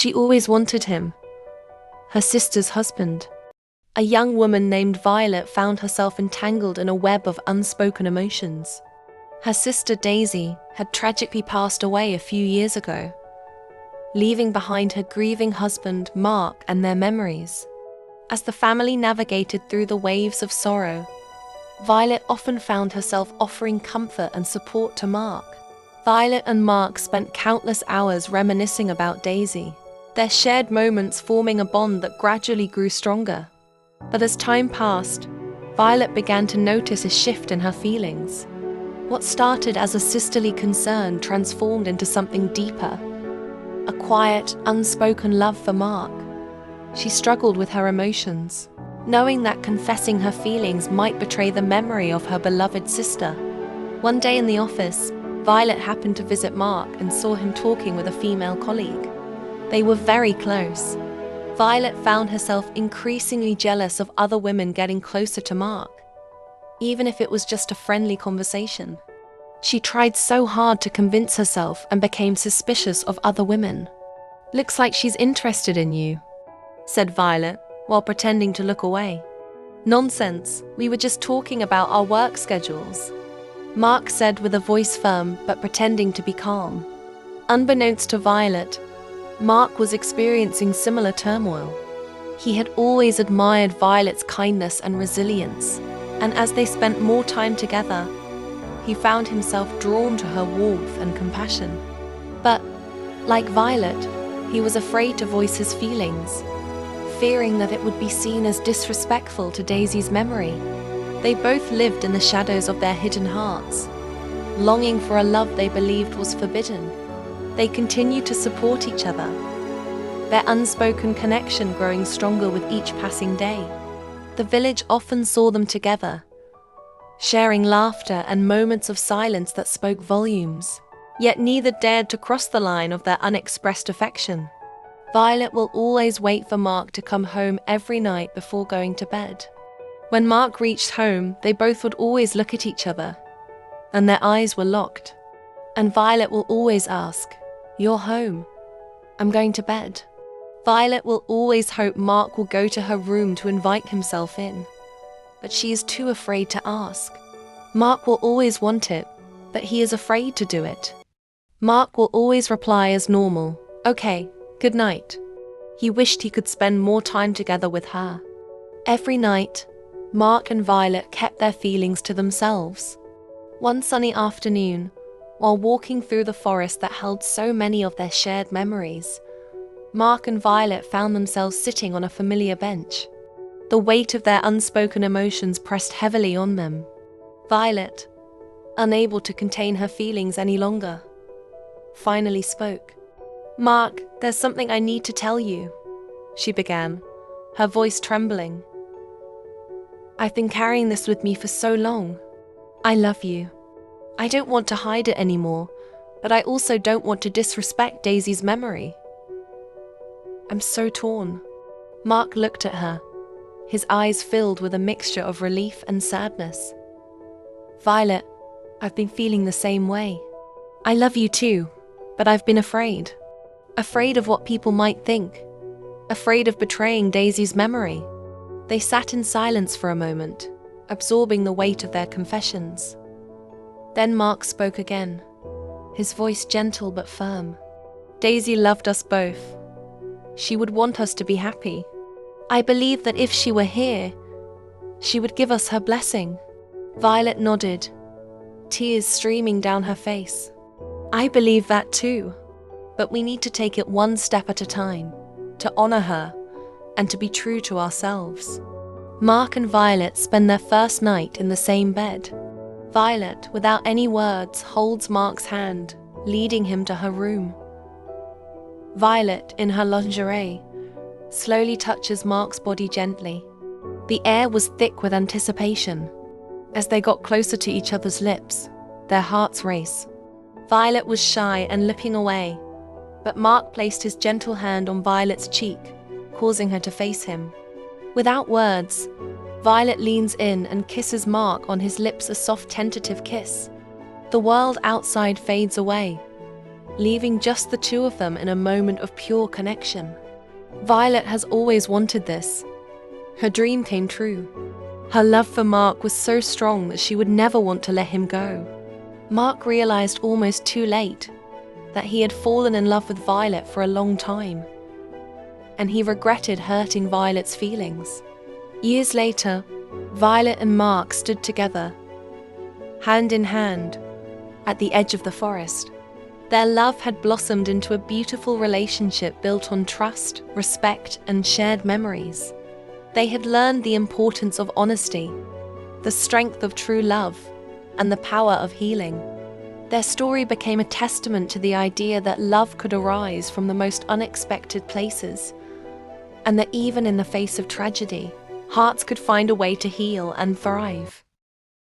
She always wanted him, her sister's husband. A young woman named Violet found herself entangled in a web of unspoken emotions. Her sister Daisy had tragically passed away a few years ago, leaving behind her grieving husband, Mark, and their memories. As the family navigated through the waves of sorrow, Violet often found herself offering comfort and support to Mark. Violet and Mark spent countless hours reminiscing about Daisy, their shared moments forming a bond that gradually grew stronger. But as time passed, Violet began to notice a shift in her feelings. What started as a sisterly concern transformed into something deeper, a quiet, unspoken love for Mark. She struggled with her emotions, knowing that confessing her feelings might betray the memory of her beloved sister. One day in the office, Violet happened to visit Mark and saw him talking with a female colleague. They were very close. Violet found herself increasingly jealous of other women getting closer to Mark, even if it was just a friendly conversation. She tried so hard to convince herself and became suspicious of other women. "Looks like she's interested in you," said Violet, while pretending to look away. "Nonsense, we were just talking about our work schedules," Mark said with a voice firm but pretending to be calm. Unbeknownst to Violet, Mark was experiencing similar turmoil. He had always admired Violet's kindness and resilience, and as they spent more time together, he found himself drawn to her warmth and compassion. But, like Violet, he was afraid to voice his feelings, fearing that it would be seen as disrespectful to Daisy's memory. They both lived in the shadows of their hidden hearts, longing for a love they believed was forbidden. They continued to support each other, their unspoken connection growing stronger with each passing day. The village often saw them together, sharing laughter and moments of silence that spoke volumes. Yet neither dared to cross the line of their unexpressed affection. Violet will always wait for Mark to come home every night before going to bed. When Mark reached home, they both would always look at each other, and their eyes were locked. And Violet will always ask, "You're home. I'm going to bed." Violet will always hope Mark will go to her room to invite himself in, but she is too afraid to ask. Mark will always want it, but he is afraid to do it. Mark will always reply as normal, "Okay, good night." He wished he could spend more time together with her. Every night, Mark and Violet kept their feelings to themselves. One sunny afternoon, while walking through the forest that held so many of their shared memories, Mark and Violet found themselves sitting on a familiar bench. The weight of their unspoken emotions pressed heavily on them. Violet, unable to contain her feelings any longer, finally spoke. "Mark, there's something I need to tell you," she began, her voice trembling. "I've been carrying this with me for so long. I love you. I don't want to hide it anymore, but I also don't want to disrespect Daisy's memory. I'm so torn." Mark looked at her, his eyes filled with a mixture of relief and sadness. "Violet, I've been feeling the same way. I love you too, but I've been afraid. Afraid of what people might think. Afraid of betraying Daisy's memory." They sat in silence for a moment, absorbing the weight of their confessions. Then Mark spoke again, his voice gentle but firm. "Daisy loved us both. She would want us to be happy. I believe that if she were here, she would give us her blessing." Violet nodded, tears streaming down her face. "I believe that too, but we need to take it one step at a time, to honor her, and to be true to ourselves." Mark and Violet spend their first night in the same bed. Violet, without any words, holds Mark's hand, leading him to her room. Violet, in her lingerie, slowly touches Mark's body gently. The air was thick with anticipation. As they got closer to each other's lips, their hearts raced. Violet was shy and looking away, but Mark placed his gentle hand on Violet's cheek, causing her to face him. Without words, Violet leans in and kisses Mark on his lips, a soft, tentative kiss. The world outside fades away, leaving just the two of them in a moment of pure connection. Violet has always wanted this. Her dream came true. Her love for Mark was so strong that she would never want to let him go. Mark realized almost too late that he had fallen in love with Violet for a long time, and he regretted hurting Violet's feelings. Years later, Violet and Mark stood together, hand in hand, at the edge of the forest. Their love had blossomed into a beautiful relationship built on trust, respect, and shared memories. They had learned the importance of honesty, the strength of true love, and the power of healing. Their story became a testament to the idea that love could arise from the most unexpected places, and that even in the face of tragedy, hearts could find a way to heal and thrive.